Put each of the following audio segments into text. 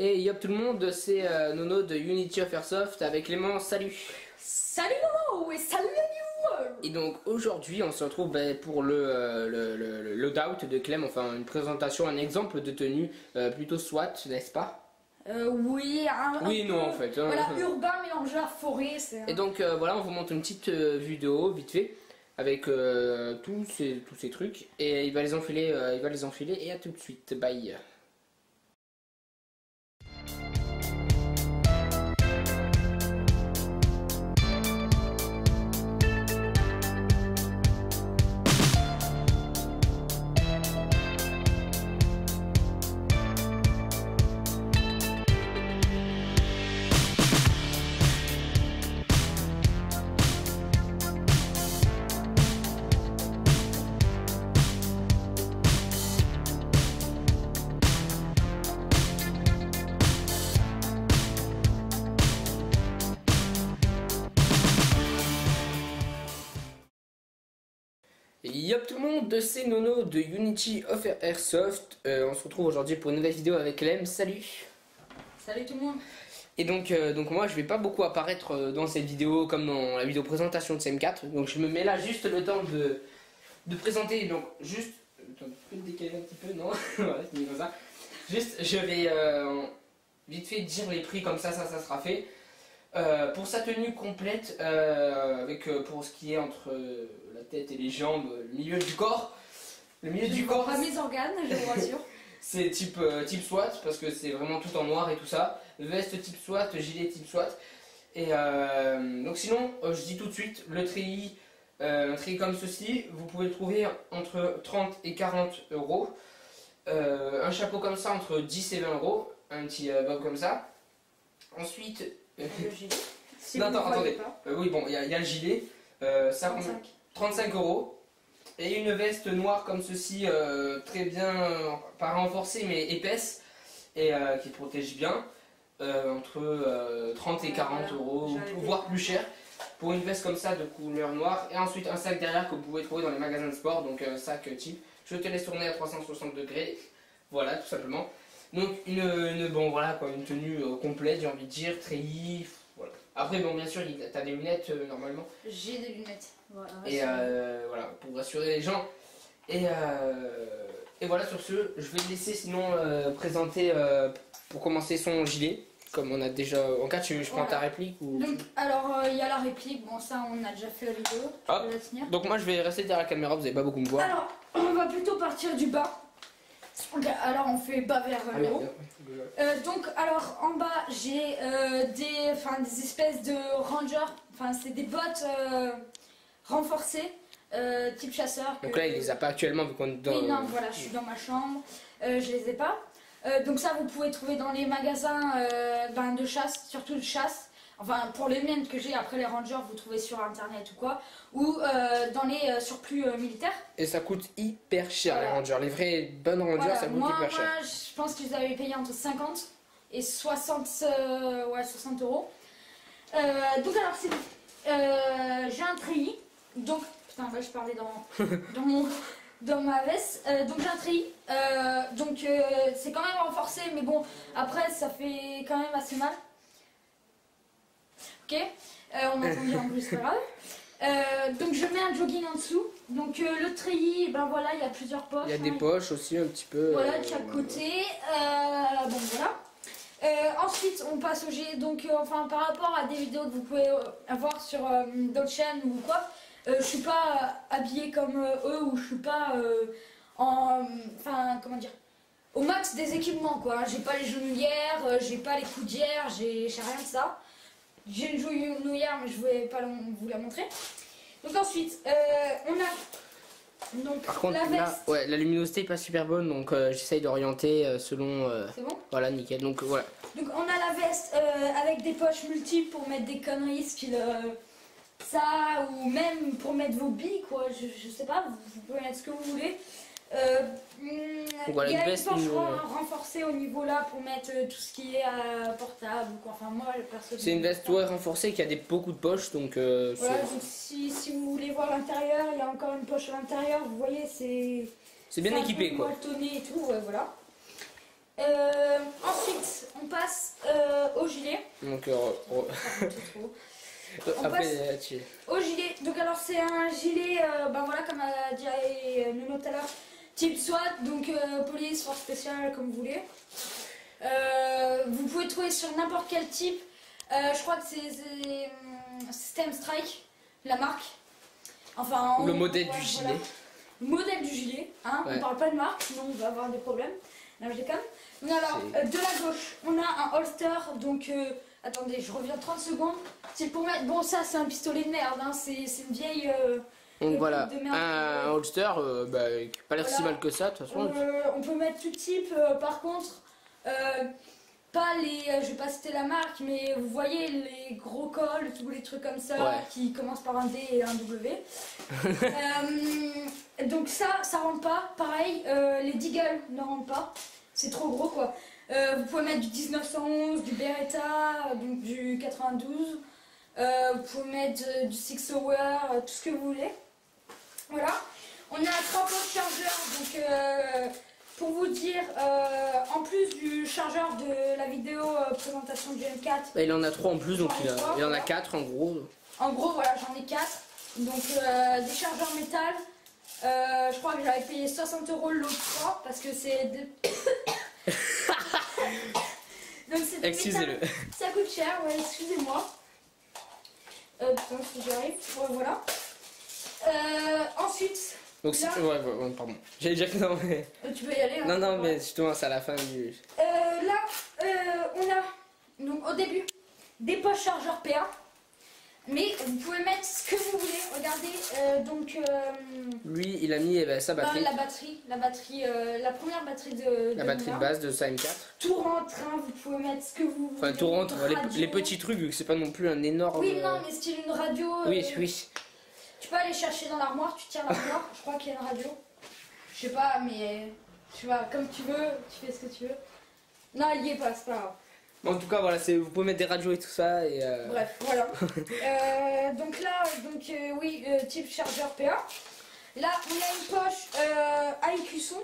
Et yop tout le monde, c'est Nono de Unity of Airsoft avec Clément, salut. Salut Nono et salut les viewers. Et donc aujourd'hui on se retrouve pour le loadout de Clem, enfin une présentation, un exemple de tenue plutôt SWAT, n'est-ce pas? Oui, oui, non en fait. Hein. Voilà, urbain mélangé à forêt. Et donc voilà, on vous montre une petite vidéo vite fait avec tous ces trucs et il va les enfiler, et à tout de suite, bye. Yop tout le monde, c'est Nono de Unity of Airsoft. On se retrouve aujourd'hui pour une nouvelle vidéo avec Clem. Salut. Salut tout le monde. Et donc moi je vais pas beaucoup apparaître dans cette vidéo comme dans la vidéo présentation de CM4. Donc je me mets là juste le temps de présenter. Donc juste... Attends, tu peux te décaler un petit peu, non? Voilà, c'est mieux comme ça. Juste je vais vite fait dire les prix comme ça sera fait. Pour sa tenue complète, avec pour ce qui est entre la tête et les jambes, le milieu du corps, Pas mes organes, je vous rassure. c'est type SWAT parce que c'est vraiment tout en noir et tout ça. Veste type SWAT, gilet type SWAT. Et donc sinon, je dis tout de suite, le treillis, un treillis comme ceci, vous pouvez le trouver entre 30 et 40 euros. Un chapeau comme ça entre 10 et 20 euros, un petit bob comme ça. Ensuite... Le gilet. Si non, attendez. Oui, bon, il y a le gilet. Ça 35 euros. Et une veste noire comme ceci, très bien, pas renforcée mais épaisse. Et qui protège bien. Entre 30 et 40 euros, voire plus cher. Pour une veste comme ça de couleur noire. Et ensuite un sac derrière que vous pouvez trouver dans les magasins de sport. Donc sac type. Je te laisse tourner à 360 degrés. Voilà, tout simplement. Donc bon voilà quoi, une tenue complète, j'ai envie de dire, treillis, voilà. Après bon bien sûr t'as des lunettes normalement. J'ai des lunettes. Voilà, et voilà, pour rassurer les gens. Et voilà, sur ce, je vais te laisser sinon présenter pour commencer son gilet. Comme on a déjà... En cas je prends ta réplique ou... Donc alors il y a la réplique, bon ça on a déjà fait la vidéo. Hop. Je vais la tenir. Donc moi je vais rester derrière la caméra, vous n'allez pas beaucoup me voir. Alors on va plutôt partir du bas. Alors on fait bas vers le haut. Donc alors en bas j'ai des espèces de rangers, enfin c'est des bottes renforcées type chasseur. Donc là il les a pas actuellement vu qu'on est dans... Oui, non voilà, je suis dans ma chambre, je les ai pas. Donc ça vous pouvez trouver dans les magasins de chasse, surtout de chasse. Enfin pour les miennes que j'ai, après les rangers vous trouvez sur internet ou quoi. Ou dans les surplus militaires. Et ça coûte hyper cher les rangers, les vrais bonnes rangers voilà, ça coûte hyper cher. Moi je pense qu'ils avaient payé entre 50 et 60 euros. Donc alors c'est j'ai un treillis. Donc putain là je parlais dans ma veste. Donc j'ai un treillis. Donc c'est quand même renforcé mais bon après ça fait quand même assez mal. Ok, on entend bien en plus, c'est pas grave. Donc je mets un jogging en dessous. Donc le treillis, ben voilà, il y a plusieurs poches. Il y a des poches aussi un petit peu. Voilà, de chaque côté. Bon voilà. Ensuite on passe au gilet. Donc enfin par rapport à des vidéos que vous pouvez avoir sur d'autres chaînes ou quoi, je suis pas habillée comme eux ou je suis pas enfin comment dire, au max des équipements quoi. J'ai pas les genouillères, j'ai pas les coudières, j'ai rien de ça. J'ai une genouillère mais je vais pas vous la montrer. Donc ensuite on a donc par contre, la veste. Là, ouais, la luminosité est pas super bonne donc j'essaye d'orienter selon... C'est bon. Voilà nickel, donc voilà. Donc on a la veste avec des poches multiples pour mettre des conneries style ça ou même pour mettre vos billes quoi, je sais pas, vous pouvez mettre ce que vous voulez. Voilà, il y a une poche renforcée au niveau là pour mettre tout ce qui est portable ou quoi. Enfin moi perso. C'est une veste renforcée qui a beaucoup de poches donc. Voilà, donc si vous voulez voir l'intérieur, il y a encore une poche à l'intérieur. Vous voyez c'est bien équipé quoi. Molletonné et tout, ouais, voilà. Ensuite on passe gilet. Donc, On après, au gilet. Donc alors c'est un gilet, ben voilà, comme a dit Nuno tout à l'heure, type SWAT, donc police, force spéciale, comme vous voulez. Vous pouvez trouver sur n'importe quel type. Je crois que c'est System Strike, la marque. Enfin, le modèle du gilet. Voilà. Le modèle du gilet, hein, Ouais. on parle pas de marque, sinon on va avoir des problèmes. Là, je déconne. Donc alors, de la gauche, on a un holster, donc attendez, je reviens 30 secondes. C'est pour mettre, bon ça c'est un pistolet de merde, hein, c'est une vieille... Donc voilà, de merde. un holster, bah, qui n'a pas l'air si Voilà. mal que ça de toute façon. On peut mettre tout type, par contre, pas les, je vais pas citer la marque, mais vous voyez les gros cols, tous les trucs comme ça, Ouais. qui commencent par un D et un W. Donc ça rentre pas, pareil, les Deagle ne rentrent pas, c'est trop gros quoi. Vous pouvez mettre du 1911, du Beretta, donc du 92, vous pouvez mettre du Six Hour, tout ce que vous voulez. Voilà. On a un tremplin de chargeur, donc pour vous dire, en plus du chargeur de la vidéo présentation du M4, Bah, il en a 3 en plus, donc il en a voilà. 4 en gros. En gros, voilà, j'en ai 4. Donc des chargeurs métal. Je crois que j'avais payé 60 € l'autre fois parce que c'est de... Donc c'est Excusez-le. Ça coûte cher, ouais, excusez-moi. Putain, si j'y arrive. Ouais, voilà. Ensuite, Donc c'est... là, Ouais, pardon. J'allais dire que non, mais... tu peux y aller. Hein, Non, non, ouais. mais justement, c'est à la fin du... Là, on a donc au début des poches chargeurs PA, mais vous pouvez mettre ce que vous voulez. Regardez, donc Lui, il a mis sa batterie. la batterie, la première batterie de La batterie de Nina. base de sa M4. Tout rentre, hein, vous pouvez mettre ce que vous voulez. Enfin, tout rentre, Radio. les petits trucs, vu que c'est pas non plus un énorme... Oui, non, mais style une radio. Oui, oui. Tu peux aller chercher dans l'armoire, tu tires l'armoire, je crois qu'il y a une radio. Je sais pas, mais tu vois, comme tu veux, tu fais ce que tu veux. Non, il y est pas, c'est pas grave. En tout cas, voilà, vous pouvez mettre des radios et tout ça. Et Bref, voilà. Donc là, oui, type chargeur PA. Là, on a une poche à écusson.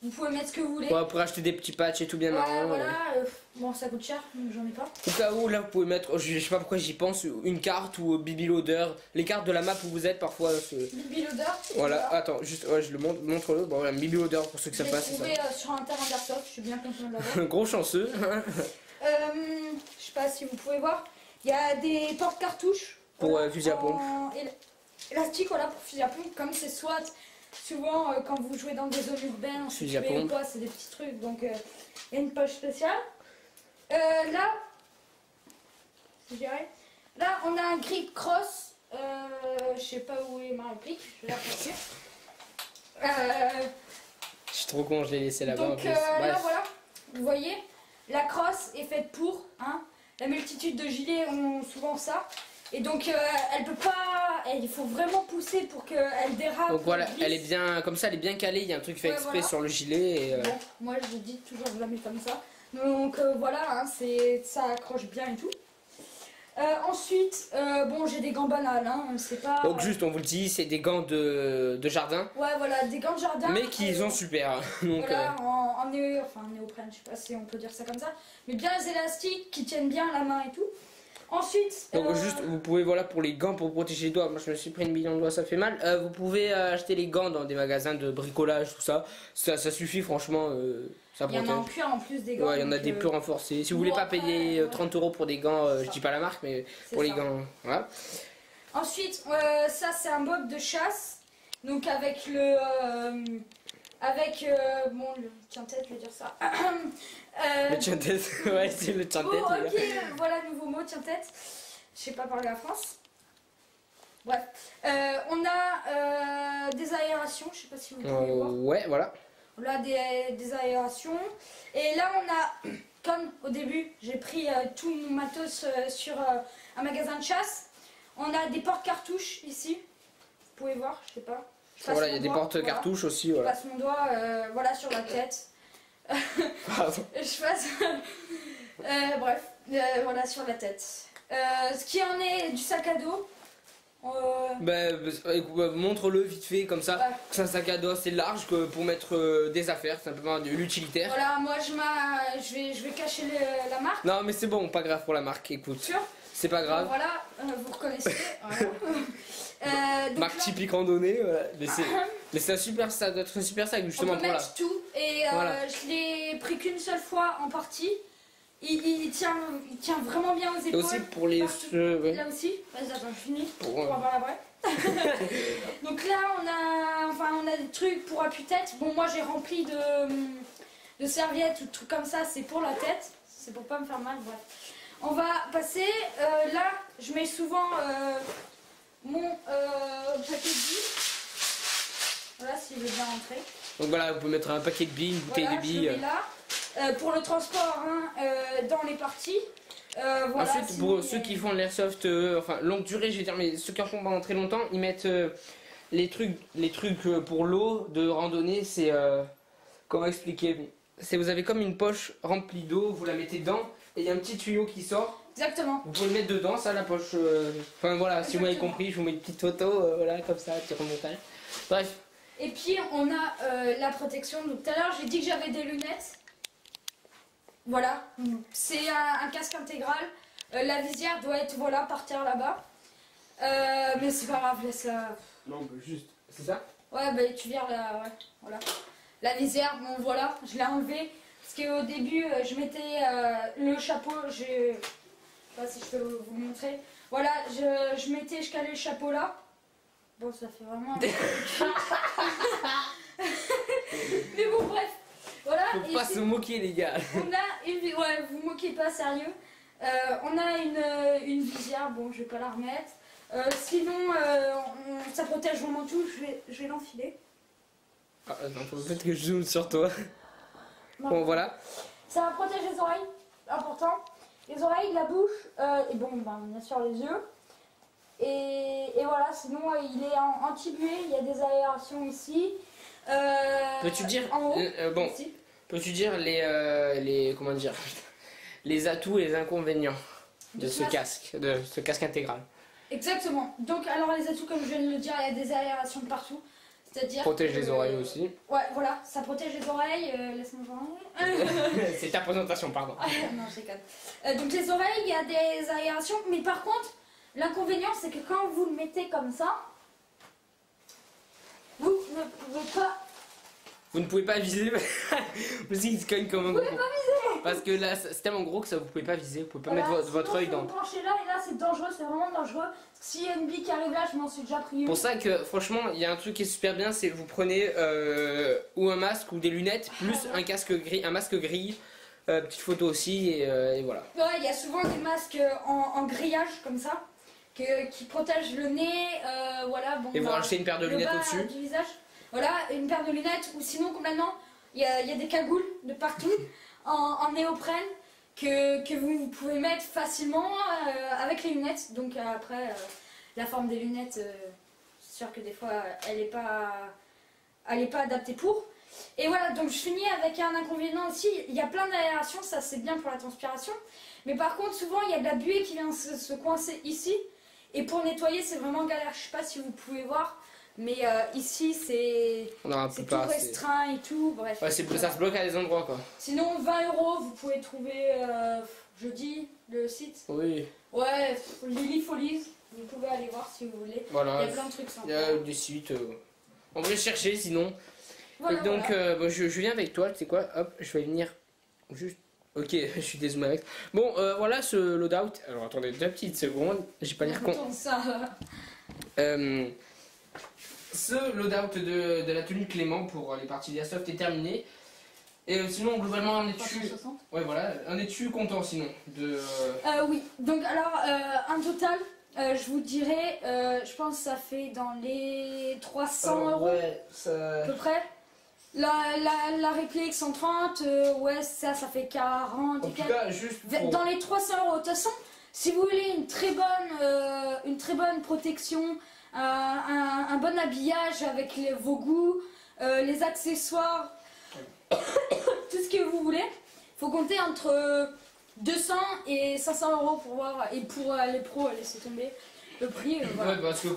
Vous pouvez mettre ce que vous voulez. Ouais, pour acheter des petits patchs et tout bien Ouais, marrant. voilà. Bon, ça coûte cher, donc j'en ai pas. Au cas où, là, vous pouvez mettre, je sais pas pourquoi j'y pense, une carte ou Bibi Loader. Les cartes de la map où vous êtes, parfois. Bibi Loader. Voilà, attends, juste, ouais, je le montre-le. Bon, voilà, Bibi Loader pour ceux que ça Je l'ai passe. c'est trouvé sur un terrain d'airsoft, je suis bien content de l'avoir. Gros chanceux. Je sais pas si vous pouvez voir. Il y a des porte-cartouches. Pour voilà, fusil à pompe. Élastique, voilà, pour fusil à pompe. Comme c'est soit souvent quand vous jouez dans des zones urbaines, Fusil à situées ou pompe. quoi, c'est des petits trucs. Donc il y a une poche spéciale. Là, je dirais, là on a un grip cross. Je sais pas où est ma réplique. Je vais la passer. Je suis trop con, je l'ai laissé là-bas en Donc plus. là Bref. voilà, vous voyez, la crosse est faite pour, hein. La multitude de gilets ont souvent ça. Et donc elle peut pas, il faut vraiment pousser pour qu'elle dérape. Donc voilà, glisse. elle est bien, comme ça, elle est bien calée. Il y a un truc fait Ouais, exprès voilà. sur le gilet. Et, Bon, moi je vous dis toujours je la mets comme ça. Donc voilà, hein, ça accroche bien et tout. Ensuite, bon j'ai des gants banals, hein, c'est pas... Donc juste, on vous le dit, c'est des gants de jardin. Ouais voilà, des gants de jardin. Mais qui sont super. Donc, Voilà, en néoprène, je sais pas si on peut dire ça comme ça. Mais bien élastiques, qui tiennent bien la main et tout. Ensuite... donc juste, vous pouvez, voilà, pour les gants pour protéger les doigts, moi je me suis pris une million de doigts, ça fait mal. Vous pouvez acheter les gants dans des magasins de bricolage, tout ça. Ça suffit, franchement, ça il y en a en protège. cuir en plus des gants. Ouais, il y en a donc, des plus renforcés. Si vous bon, voulez pas après, payer ouais. 30 € pour des gants, je dis pas la marque, mais c'est pour les ça. gants, voilà. Ensuite, ça c'est un bob de chasse. Donc avec le... bon, le tient-tête, je vais dire ça. Le tient-tête, ouais, c'est le tient-tête. Oh, les gars. ok, voilà, nouveau mot, tient-tête. Je sais pas parler la France. Bref. On a des aérations, je sais pas si vous pouvez voir. Ouais, voilà. On a des aérations. Et là, on a, comme au début, j'ai pris tout mon matos sur un magasin de chasse. On a des portes-cartouches ici. Vous pouvez voir, je sais pas. Je passe Voilà, il y mon a des doigt, porte-cartouches aussi, voilà. voilà. Je passe mon doigt, voilà, sur la tête. Pardon. Je passe... bref, voilà, sur la tête. Ce qui en est du sac à dos. Montre-le vite fait comme ça. Ouais. C'est un sac à dos assez large que pour mettre des affaires, simplement de l'utilitaire. Voilà, moi je vais cacher la marque. Non mais c'est bon, pas grave pour la marque, écoute. Sûr. C'est pas grave. Voilà, vous reconnaissez. Voilà. Marque là, typique randonnée, voilà. Mais c'est un super sac, doit être un super sac justement on peut pour là. mettre tout et Voilà. je l'ai pris qu'une seule fois en partie. Il tient vraiment bien aux Et épaules. aussi pour les partout. ouais. Là aussi, vas-y attends, je finis Pour, pour avoir la vraie. Donc là on a des trucs pour appui-tête. Bon moi j'ai rempli de serviettes ou de trucs comme ça, c'est pour la tête. C'est pour pas me faire mal, bref. On va passer, là je mets souvent mon paquet de billes. Voilà s'il veut bien rentrer. Donc voilà, vous pouvez mettre un paquet de billes, une bouteille Voilà, de je le billes. mets là. Pour le transport dans les parties. Voilà, Ensuite, sinon, pour ceux qui font de l'airsoft, enfin longue durée, je vais dire, mais ceux qui en font pendant très longtemps, ils mettent les trucs pour l'eau de randonnée. C'est comment expliquer? C'est vous avez comme une poche remplie d'eau, vous la mettez dedans et il y a un petit tuyau qui sort. Exactement. Vous pouvez le mettre dedans, ça la poche. Enfin voilà, si vous m'avez compris, je vous mets une petite photo, voilà comme ça, petit remontage. Bref. Et puis on a la protection. Donc tout à l'heure j'ai dit que j'avais des lunettes. Voilà, c'est un casque intégral. La visière doit être voilà par terre là-bas. Mais c'est pas grave, laisse la. Non, juste. C'est ça? Ouais, bah tu vires la. Ouais, voilà. La visière, bon voilà, je l'ai enlevée. Parce qu'au début, je mettais le chapeau. Je sais pas si je peux vous le montrer. Voilà, je calais le chapeau là. Bon, ça fait vraiment. Mais bon, bref. Voilà. Faut pas se moquer, les gars. On a une. Ouais, vous moquez pas, sérieux. On a une visière, bon, je vais pas la remettre. Sinon, ça protège vraiment tout, je vais l'enfiler. Ah, attends, faut peut-être que je zoome sur toi. Non. Bon, voilà. Ça va protéger les oreilles, important. Les oreilles, la bouche, et bon, ben, bien sûr les yeux. Et voilà, sinon il est anti-buée, il y a des aérations ici. Peux-tu dire en haut, bon, ici. peux-tu dire les comment dire les atouts et les inconvénients de ce casque intégral? Exactement. Donc alors les atouts, comme je viens de le dire, il y a des aérations partout. C'est-à-dire Protège les oreilles aussi. Ouais, voilà, ça protège les oreilles. Laisse-moi voir. C'est ta présentation, pardon. Non, je déconne. Donc les oreilles, il y a des aérations, mais par contre, l'inconvénient, c'est que quand vous le mettez comme ça, vous ne pouvez pas. Vous ne pouvez pas viser. Vous dites quand même comme un Vous pouvez pas viser. Parce que là, c'est tellement gros que ça vous pouvez pas viser. Vous pouvez pas Voilà, mettre votre œil sinon, dans. vous branchez là et là, c'est dangereux, c'est vraiment dangereux. S'il y a une bille qui arrive là, je m'en suis déjà pris une. Pour ça que franchement, il y a un truc qui est super bien, c'est vous prenez ou un masque ou des lunettes plus un casque gris, un masque gris, petite photo aussi et voilà. Ouais, il y a souvent des masques en grillage comme ça, qui protègent le nez, voilà. Bon, Et vous rajoutez une paire de le lunettes bas au-dessus. du visage. Voilà, une paire de lunettes, ou sinon complètement, il y a des cagoules de partout en néoprène que vous pouvez mettre facilement avec les lunettes. Donc après, la forme des lunettes, c'est sûr que des fois, elle n'est pas adaptée pour. Et voilà, donc je finis avec un inconvénient aussi. Il y a plein d'aération, ça c'est bien pour la transpiration. Mais par contre, souvent, il y a de la buée qui vient se coincer ici. Et pour nettoyer, c'est vraiment galère. Je sais pas si vous pouvez voir. Mais ici, c'est tout restreint et tout. Bref. Ouais, ça se bloque à des endroits quoi. Sinon, 20 €, vous pouvez trouver, je dis, le site. Oui. Ouais, Lily Folies. Vous pouvez aller voir si vous voulez. Voilà. Il y a plein de trucs sympas. Il y a des sites. On va les chercher sinon. Voilà, Et donc, voilà. bon, je viens avec toi. Tu sais quoi? Hop, je vais venir juste. Ok, je suis désolé avec. Bon, voilà ce loadout. Alors attendez 2 petites secondes. J'ai pas l'air con. Retourne ça. Ce loadout de la tenue Clément pour les parties d'airsoft est terminé. Et sinon, globalement, on est dessus. 360. Ouais, voilà, on est dessus content sinon. Oui, donc alors, un total, je vous dirais, je pense que ça fait dans les 300 € Ouais, à peu près. La réplique 130, ouais, ça fait 40. En tout cas, juste pour... Dans les 300 €. De toute façon, si vous voulez une très bonne protection, un bon habillage avec vos goûts, les accessoires, tout ce que vous voulez, il faut compter entre 200 et 500 € pour voir. Et pour les pros, laissez tomber. le prix, voilà. Ouais, parce que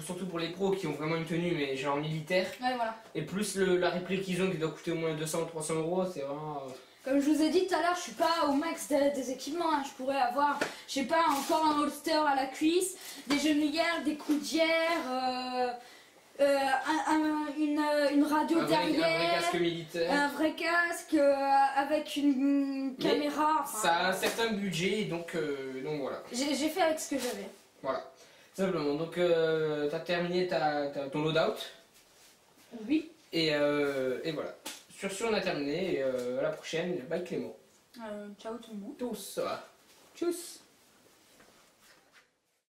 surtout pour les pros qui ont vraiment une tenue, mais genre militaire, Ouais, voilà. et plus la réplique qu'ils ont qui doit coûter au moins 200 ou 300 euros, c'est vraiment. Comme je vous ai dit tout à l'heure, je suis pas au max des équipements. Hein. Je pourrais avoir, je sais pas, encore un holster à la cuisse, des genouillères, des coudières, une radio derrière, un vrai casque militaire. un vrai casque avec une caméra. Enfin, ça a un certain budget, donc voilà. J'ai fait avec ce que j'avais. Voilà, simplement. Donc t'as terminé ton loadout. Oui. Et voilà. Sur ce, on a terminé. Et à la prochaine. Bye Clément. Ciao tout le monde. Tous. Tchuss.